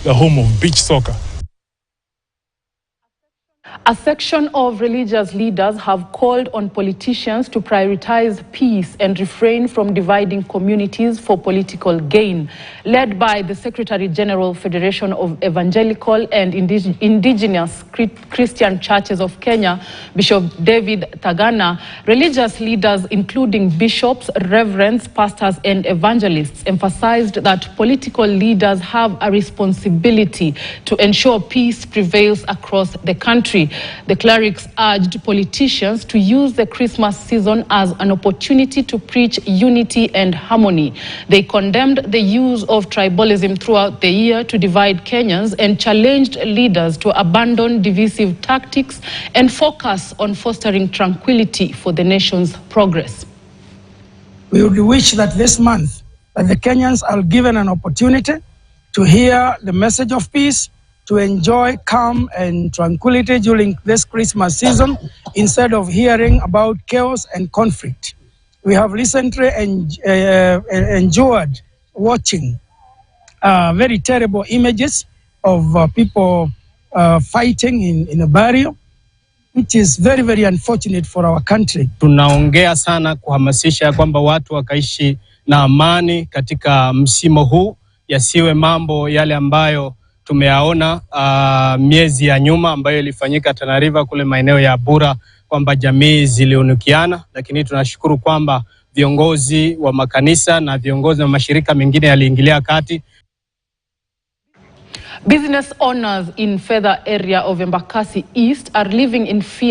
the home of beach soccer. A section of religious leaders have called on politicians to prioritize peace and refrain from dividing communities for political gain. Led by the Secretary General Federation of Evangelical and Indigenous Christian Churches of Kenya, Bishop David Tagana, religious leaders including bishops, reverends, pastors and evangelists emphasized that political leaders have a responsibility to ensure peace prevails across the country. The clerics urged politicians to use the Christmas season as an opportunity to preach unity and harmony. They condemned the use of tribalism throughout the year to divide Kenyans and challenged leaders to abandon divisive tactics and focus on fostering tranquility for the nation's progress. We would wish that this month that the Kenyans are given an opportunity to hear the message of peace, to enjoy calm and tranquility during this Christmas season instead of hearing about chaos and conflict. We have recently endured watching very terrible images of people fighting in a barrio, which is very, very unfortunate for our country. Tunaongea sana kuhamasisha kwamba watu wakaishi na amani katika msimu huu, yasiwe mambo yale ambayo tumeyaona miezi ya nyuma ambayo ilifanyika Tana River kule maeneo ya Bura, kwamba jamii ziliunukiana, lakini tunashukuru kwamba viongozi wa makanisa na viongozi wa mashirika mengine yaliingilia kati. Business owners in further area of Embakasi East are living in fear